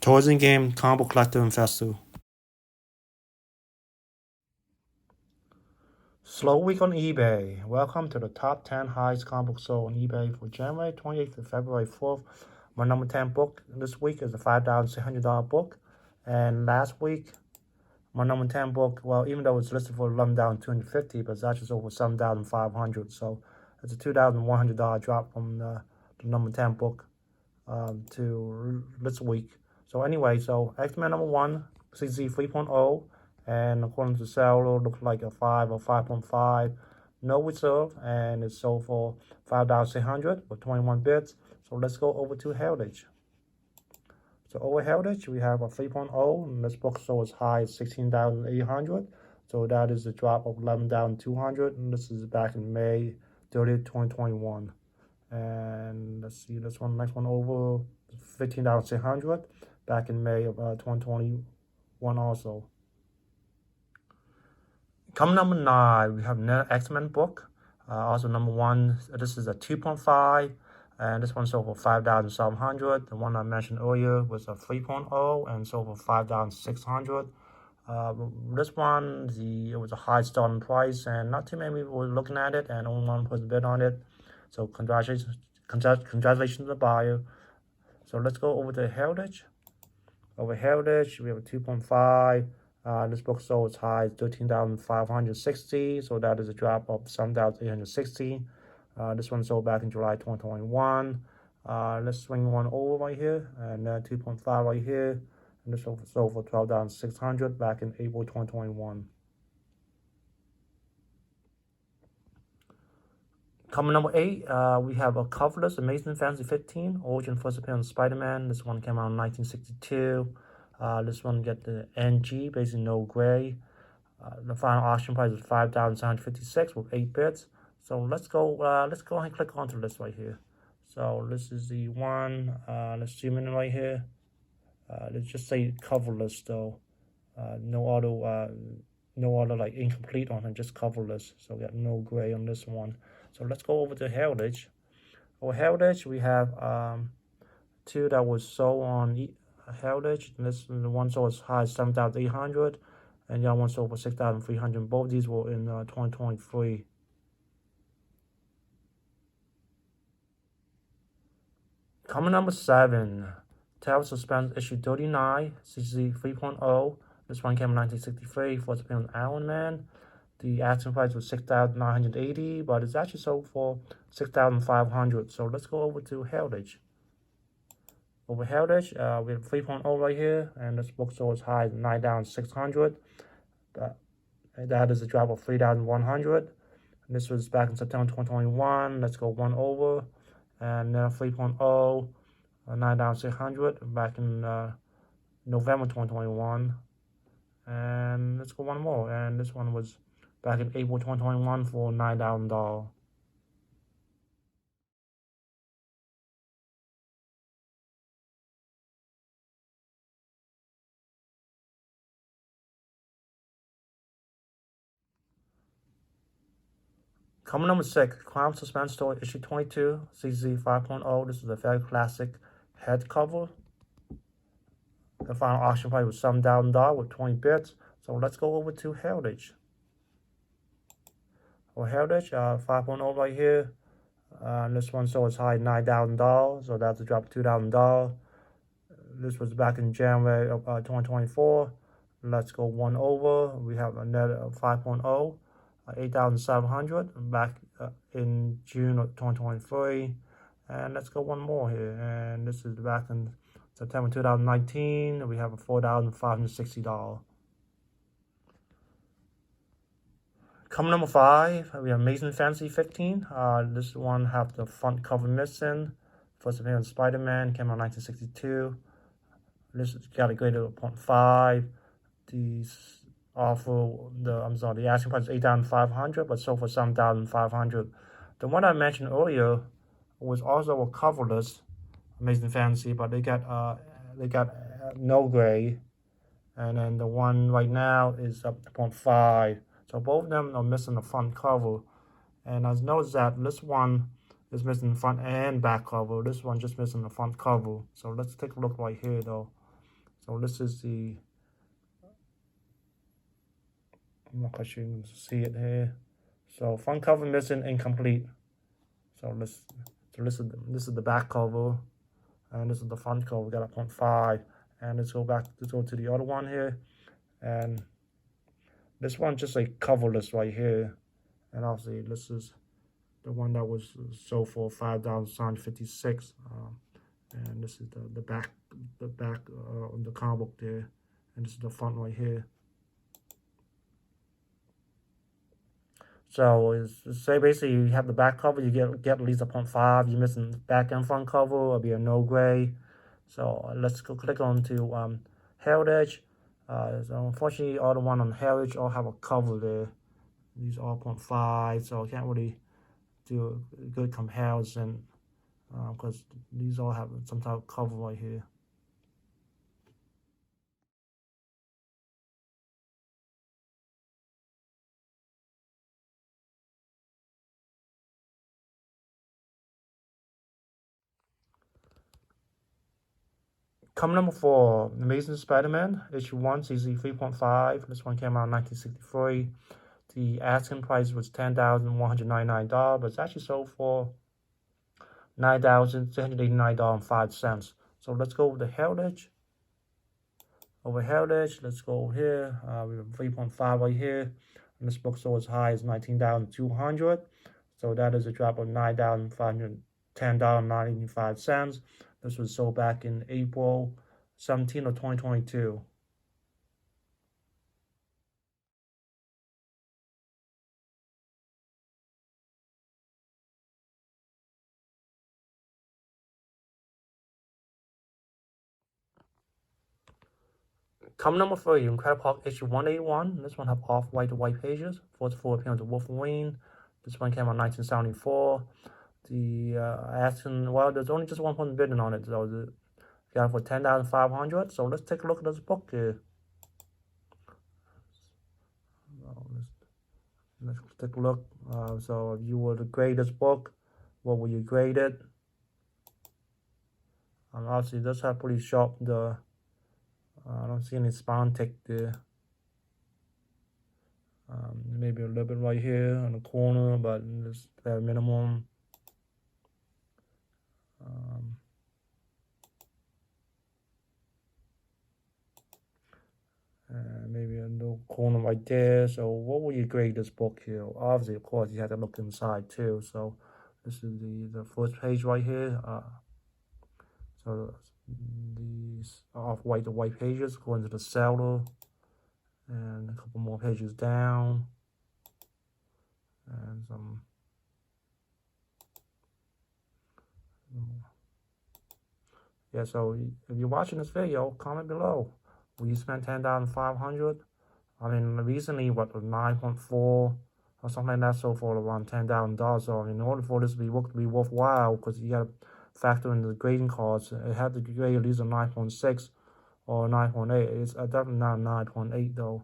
Toys and Game Comic Book Collector and Festival. Slow week on eBay. Welcome to the top 10 highest comic book sold on eBay for January 28th to February 4th. My number 10 book this week is a $5,600 book. And last week, my number 10 book, well, even though it's listed for $11,250, but it's actually sold for $7,500. So it's a $2,100 drop from the number 10 book to this week. So anyway, so X-Men number 1, CGC 3.0, and according to seller, looks like a 5 or 5.5, no reserve, and it's sold for $5,600 with 21 bits. So let's go over to Heritage. So over Heritage, we have a 3.0, and this book sold as high as 16,800. So that is a drop of 11,200, and this is back in May 30th, 2021. And let's see this one, next one over, 15,600, back in May of 2021 also. Coming number 9, we have another X-Men book, also number 1. This is a 2.5, and this one sold for $5,700. The one I mentioned earlier was a 3.0 and sold for $5,600. This one, it was a high starting price, and not too many people were looking at it, and only one person bid on it. So congratulations to the buyer. So let's go over to Heritage. Over Heritage, we have a 2.5. This book sold as high as 13,560. So that is a drop of 7,860. This one sold back in July 2021. Let's swing one over right here, and 2.5 right here. And this sold for 12,600 back in April 2021. Coming number 8, we have a coverless Amazing Fantasy 15, Origin First Appearance Spider-Man. This one came out in 1962. This one get the NG, basically no gray. The final auction price is $5,756 with 8 bits. So let's go ahead and click onto this right here. So this is the one. Let's zoom in right here. Let's just say coverless though. No other like incomplete on it, just coverless. So we got no gray on this one. So let's go over to Heritage. Over Heritage, we have 2 that was sold on Heritage. And this the one sold as high as 7,800, and the other one sold for 6,300. Both these were in 2023. Coming number 7, Terror Suspense issue 39, CGC 3.0. This one came in 1963, first appearance on Iron Man. The asking price was $6,980, but it's actually sold for $6,500. So let's go over to Heritage. Over Heritage, we have 3.0 right here, and this book sold as high as 9,600. That is a drop of 3,100. And this was back in September 2021. Let's go one over, and then 3.0, 9,600 back in November 2021. And let's go one more, and this one was back in April 2021 for $9,000. Coming number 6, Crime Suspense Story issue 22, CZ 5.0. This is a very classic head cover. The final auction price was $7,000 with 20 bits. So let's go over to Heritage. For Heritage, 5.0 right here. This one sold as high as $9,000, so that's a drop of $2,000. This was back in January of 2024. Let's go one over. We have another 5.0, 8,700 back in June of 2023. And let's go one more here. And this is back in September 2019. We have a $4,560. Coming number 5, we have Amazing Fantasy 15. This one have the front cover missing. First appearance Spider-Man came out in 1962. This got a grade of 0.5. The asking price is $8,500, but sold for $7,500. The one I mentioned earlier was also a coverless Amazing Fantasy, but they got no gray, and then the one right now is up to 0.5. So both of them are missing the front cover, and I've noticed that this one is missing the front and back cover. This one just missing the front cover. So let's take a look right here though. So this is the, I'm not quite sure you can see it here. So front cover missing, incomplete. So this is the back cover, and this is the front cover. We got a 0.5, and let's go to the other one here, and this one just a coverless right here, and obviously this is the one that was sold for $5,756, and this is the back on the comic book there, and this is the front right here. So say basically you have the back cover, you get at least a 0.5. You're missing back and front cover, it'll be a no gray. So let's go click on to Heritage. So unfortunately, all the one on Heritage all have a cover there. These are 0.5, so I can't really do a good comparison because these all have some type of cover right here. Comic number 4, Amazing Spider-Man, issue 1, CC 3.5. This one came out in 1963. The asking price was $10,199, but it's actually sold for $9,389.05. So let's go with the Heritage. Over Heritage, let's go over here. We have 3.5 right here. And this book sold as high as $19,200. So that is a drop of $9,510.95. This was sold back in April 17 of 2022. Comic number 3, Incredible Hulk issue 181. This one have off-white to white pages. 44 appearance of Wolverine. This one came out in 1974. The asking, well, there's only just one point bidding on it, so got it for $10,500. So let's take a look at this book here. Let's take a look. So if you were to grade this book, what would you grade it? Obviously, it does have pretty sharp. I don't see any spawn tick there. Maybe a little bit right here on the corner, but it's bare minimum. Maybe a little corner right there. So what would you grade this book here? Obviously, of course, you have to look inside too. So this is the first page right here. So these off-white to white pages going to the seller, and a couple more pages down, and some. Yeah, so if you're watching this video, comment below. Will you spend $10,500? I mean, recently, what, 9.4 or something like that, so for around $10,000. So, in order for this to be worthwhile, because you got to factor in the grading costs, it had to grade at least a 9.6 or 9.8. It's definitely not 9.8 though.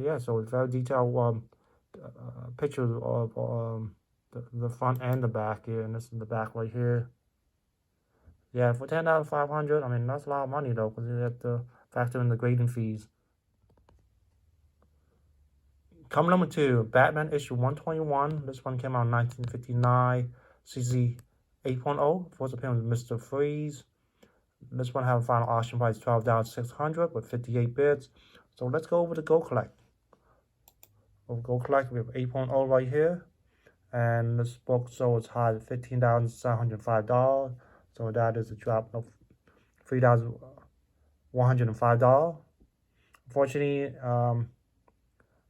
Yeah, so it's very detailed pictures of the front and the back here, and this is the back right here. Yeah, for $10,500, I mean, that's a lot of money though, because you have to factor in the grading fees. Comic number 2, Batman issue 121. This one came out in 1959. CC 8.0. First appearance of Mr. Freeze. This one have a final auction price $12,600 with 58 bids. So let's go over to Go Collect. Over Go Collect, we have 8.0 right here. And this book sold as high as $15,705. So that is a drop of $3,105. Unfortunately,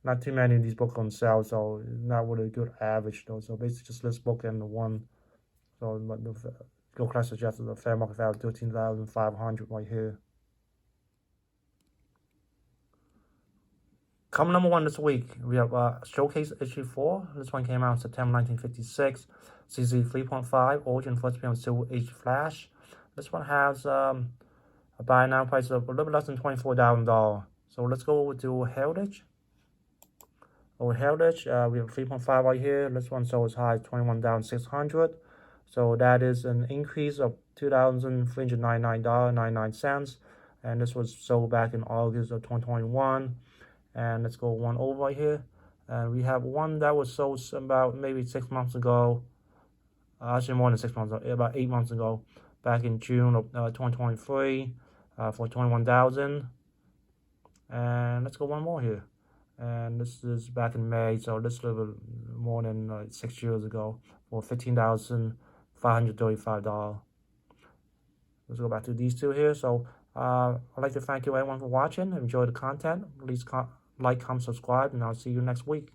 not too many of these books on sale, so not really a good average though. So basically just this book and the one. So the Go Collect suggested a fair market value of $13,500 right here. Comic number 1 this week, we have Showcase issue 4. This one came out in September 1956. CC 3.5, Origin First Appearance 2 H Flash. This one has a A buy now price of a little bit less than $24,000. So let's go over to Heritage. Over Heritage, we have 3.5 right here. This one sold as high as 21,600. So that is an increase of $2,399.99. And this was sold back in August of 2021. And let's go one over right here. And we have one that was sold about maybe 6 months ago. Actually more than 6 months ago, about 8 months ago, back in June of 2023 for 21,000. And let's go one more here. And this is back in May, so this is a little bit more than 6 years ago for $15,535. Let's go back to these two here. So I'd like to thank you everyone for watching. Enjoy the content. Please like, comment, subscribe, and I'll see you next week.